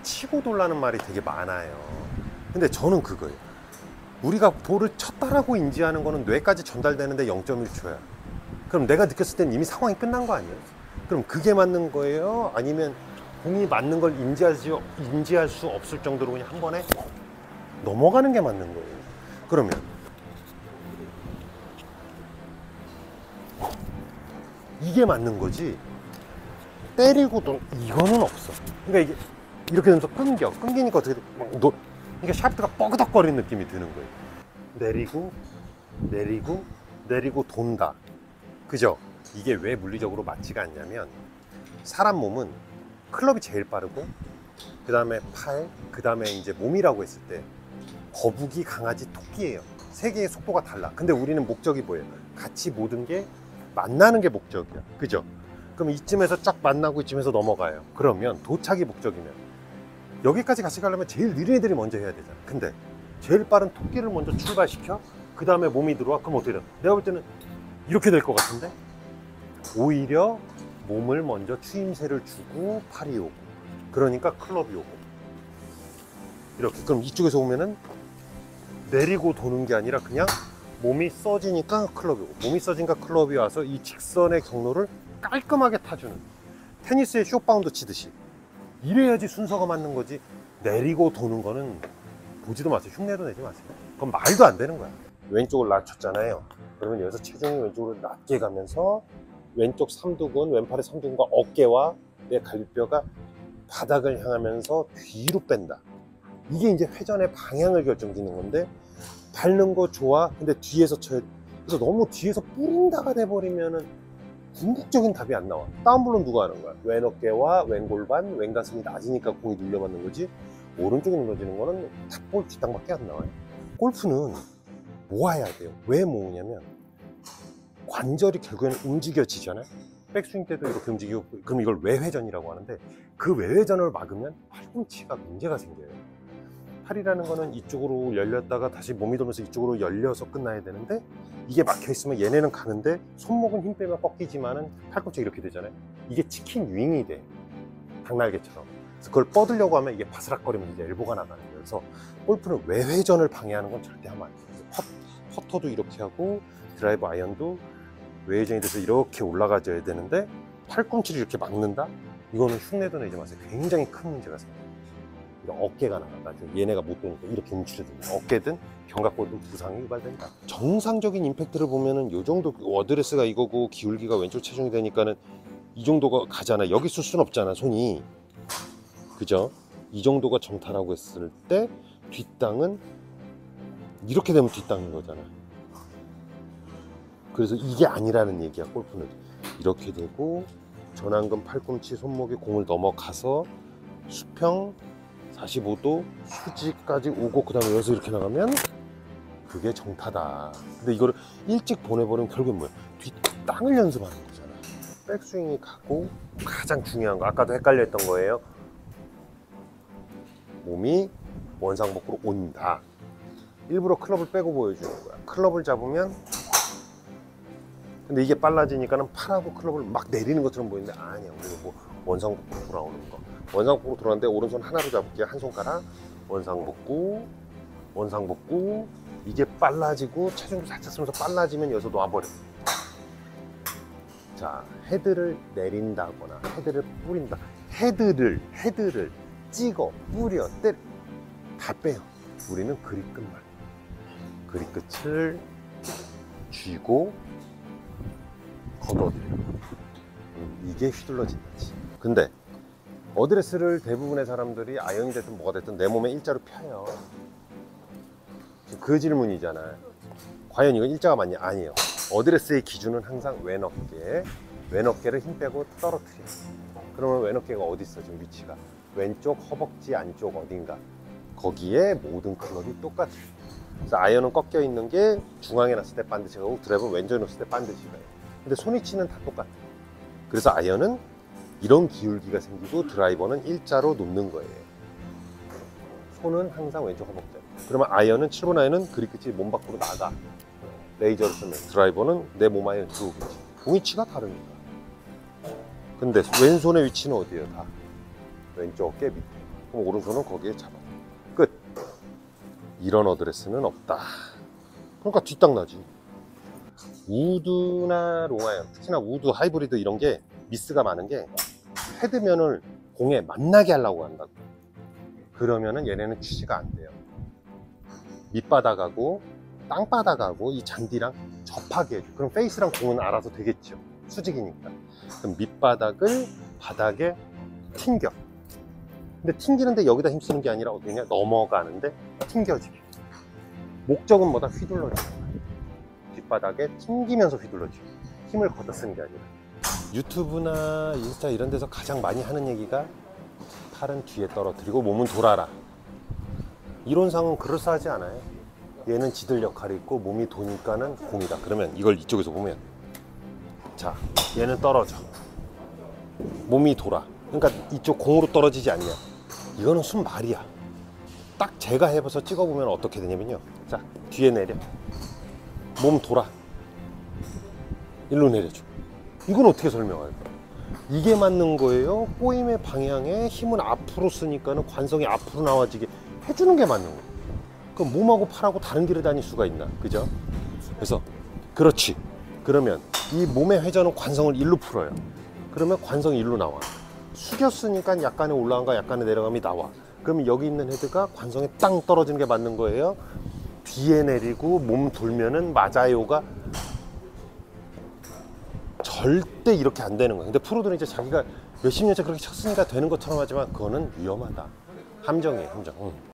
치고 돌라는 말이 되게 많아요. 근데 저는 그거예요. 우리가 볼을 쳤다라고 인지하는 거는 뇌까지 전달되는데 0.1초야. 그럼 내가 느꼈을 땐 이미 상황이 끝난 거 아니에요? 그럼 그게 맞는 거예요? 아니면 공이 맞는 걸 인지할 수 없을 정도로 그냥 한 번에 넘어가는 게 맞는 거예요? 그러면 이게 맞는 거지, 때리고 또 이거는 없어. 그러니까 이게 이렇게 되면서 끊기니까 어떻게 돼? 그러니까 샤프트가 뻐그덕거리는 느낌이 드는 거예요. 내리고 내리고 내리고 돈다, 그죠? 이게 왜 물리적으로 맞지가 않냐면, 사람 몸은 클럽이 제일 빠르고 그 다음에 팔, 그 다음에 이제 몸이라고 했을 때 거북이, 강아지, 토끼예요. 세 개의 속도가 달라. 근데 우리는 목적이 뭐예요? 같이 모든 게 만나는 게 목적이야, 그죠? 그럼 이쯤에서 쫙 만나고 이쯤에서 넘어가요. 그러면 도착이 목적이면 여기까지 같이 가려면 제일 느린 애들이 먼저 해야 되잖아. 근데 제일 빠른 토끼를 먼저 출발시켜, 그 다음에 몸이 들어와. 그럼 어떻게 돼? 내가 볼 때는 이렇게 될 것 같은데, 오히려 몸을 먼저 추임새를 주고 팔이 오고, 그러니까 클럽이 오고, 이렇게. 그럼 이쪽에서 오면은 내리고 도는 게 아니라 그냥 몸이 써지니까 클럽이 오고, 몸이 써지니까 클럽이 와서 이 직선의 경로를 깔끔하게 타주는, 테니스의 숏바운드 치듯이. 이래야지 순서가 맞는 거지. 내리고 도는 거는 보지도 마세요. 흉내도 내지 마세요. 그건 말도 안 되는 거야. 왼쪽을 낮췄잖아요. 그러면 여기서 체중이 왼쪽으로 낮게 가면서 왼쪽 삼두근, 왼팔의 삼두근과 어깨와 내 갈비뼈가 바닥을 향하면서 뒤로 뺀다. 이게 이제 회전의 방향을 결정짓는 건데, 밟는 거 좋아. 근데 뒤에서 쳐야 돼. 그래서 너무 뒤에서 뿌린다가 돼버리면은 궁극적인 답이 안 나와. 다운블로는 누가 하는 거야? 왼 어깨와 왼 골반, 왼 가슴이 낮으니까 공이 눌려맞는 거지. 오른쪽이 눌러지는 거는 탑볼 뒷땅밖에 안 나와요. 골프는 모아야 돼요. 왜 모으냐면, 관절이 결국에는 움직여지잖아요. 백스윙 때도 이렇게 움직이고. 그럼 이걸 외회전이라고 하는데, 그 외회전을 막으면 팔꿈치가 문제가 생겨요. 팔이라는 거는 이쪽으로 열렸다가 다시 몸이 돌면서 이쪽으로 열려서 끝나야 되는데, 이게 막혀 있으면 얘네는 가는데 손목은 힘 빼면 꺾이지만은 팔꿈치가 이렇게 되잖아요. 이게 치킨 윙이 돼, 닭날개처럼. 그래서 그걸 뻗으려고 하면 이게 바스락거리면 이제 엘보가 나가는 거예요. 그래서 골프는 외회전을 방해하는 건 절대 하면 안 돼요. 퍼터도 이렇게 하고 드라이브 아이언도 외회전이 돼서 이렇게 올라가줘야 되는데, 팔꿈치를 이렇게 막는다? 이거는 흉내도 내지 마세요. 굉장히 큰 문제가 생겨요. 어깨가 나간다. 얘네가 못 도니까 이렇게 움츠려든다. 어깨든 견갑골든 부상이 유발된다. 정상적인 임팩트를 보면은 요 정도, 어드레스가 이거고 기울기가 왼쪽 체중이 되니까는 이 정도가 가잖아. 여기 쓸 수는 없잖아, 손이. 그죠? 이 정도가 정타라고 했을 때 뒷땅은 이렇게 되면 뒷땅인 거잖아. 그래서 이게 아니라는 얘기야. 골프는 이렇게 되고 전완근, 팔꿈치, 손목이 공을 넘어가서 수평 45도 수직까지 오고, 그 다음에 여기서 이렇게 나가면 그게 정타다. 근데 이거를 일찍 보내버리면 결국엔 뭐야? 뒷땅을 연습하는 거잖아. 백스윙이 가고, 가장 중요한 거, 아까도 헷갈려 했던 거예요. 몸이 원상복구로 온다. 일부러 클럽을 빼고 보여주는 거야. 클럽을 잡으면, 근데 이게 빨라지니까는 팔하고 클럽을 막 내리는 것처럼 보이는데, 아니야. 우리가 뭐 원상복구로 돌아오는 거. 원상복구로 돌아왔는데 오른손 하나로 잡을게요. 한 손가락. 원상복구, 원상복구. 이게 빨라지고 체중도 살짝 쓰면서 빨라지면 여기서 놔버려. 자, 헤드를 내린다거나 헤드를 뿌린다. 헤드를 찍어, 뿌려, 때려, 다 빼요. 우리는 그립 끝만. 그립 끝을 쥐고 걷어들여. 이게 휘둘러진다지. 근데 어드레스를 대부분의 사람들이 아이언이 됐든 뭐가 됐든 내 몸에 일자로 펴요. 그 질문이잖아요. 과연 이건 일자가 맞냐? 아니에요. 어드레스의 기준은 항상 왼 어깨, 왼 어깨를 힘 빼고 떨어뜨려. 그러면 왼 어깨가 어디 있어? 지금 위치가 왼쪽 허벅지 안쪽 어딘가, 거기에 모든 클럽이 똑같아요. 그래서 아이언은 꺾여 있는 게 중앙에 놨을 때 반드시 가고, 드라이브는 왼쪽에 놨을 때 반드시 가요. 근데 손위치는 다 똑같아요. 그래서 아이언은 이런 기울기가 생기고 드라이버는 일자로 놓는 거예요. 손은 항상 왼쪽 허벅지. 그러면 아이언은 7번 아이언은 그립 끝이 몸 밖으로 나가. 레이저를 쓰면 드라이버는 내 몸 안에 들어오겠지. 위치가 다르니까. 근데 왼손의 위치는 어디예요? 다 왼쪽 어깨 밑에. 그럼 오른손은 거기에 잡아. 끝. 이런 어드레스는 없다. 그러니까 뒷땅 나지. 우드나 롱아이언, 특히나 우드 하이브리드 이런 게 미스가 많은 게 헤드면을 공에 만나게 하려고 한다고. 그러면은 얘네는 취지가 안 돼요. 밑바닥하고 땅바닥하고 이 잔디랑 접하게 해줘. 그럼 페이스랑 공은 알아서 되겠죠. 수직이니까. 그럼 밑바닥을 바닥에 튕겨. 근데 튕기는데 여기다 힘쓰는 게 아니라 어디냐? 넘어가는데 튕겨지게. 목적은 뭐다? 휘둘러지는 거야. 뒷바닥에 튕기면서 휘둘러지고. 힘을 걷어 쓰는 게 아니라. 유튜브나 인스타 이런 데서 가장 많이 하는 얘기가 팔은 뒤에 떨어뜨리고 몸은 돌아라. 이론상은 그럴싸하지 않아요. 얘는 지들 역할이 있고 몸이 도니까는 공이다. 그러면 이걸 이쪽에서 보면, 자, 얘는 떨어져. 몸이 돌아. 그러니까 이쪽 공으로 떨어지지 않냐. 이거는 순말이야. 딱 제가 해봐서 찍어보면 어떻게 되냐면요. 자, 뒤에 내려. 몸 돌아. 일로 내려줘. 이건 어떻게 설명할까? 이게 맞는 거예요. 꼬임의 방향에 힘은 앞으로 쓰니까는 관성이 앞으로 나와지게 해주는 게 맞는 거예요. 그럼 몸하고 팔하고 다른 길을 다닐 수가 있나? 그죠? 그래서 그렇지. 그러면 이 몸의 회전은 관성을 일로 풀어요. 그러면 관성이 일로 나와. 숙였으니까 약간의 올라간가 약간의 내려감이 나와. 그러면 여기 있는 헤드가 관성에 땅 떨어지는 게 맞는 거예요. 뒤에 내리고 몸 돌면은 맞아요가 절대 이렇게 안 되는 거예요. 근데 프로들은 이제 자기가 몇십 년째 그렇게 쳤으니까 되는 것처럼 하지만 그거는 위험하다. 함정이에요, 함정.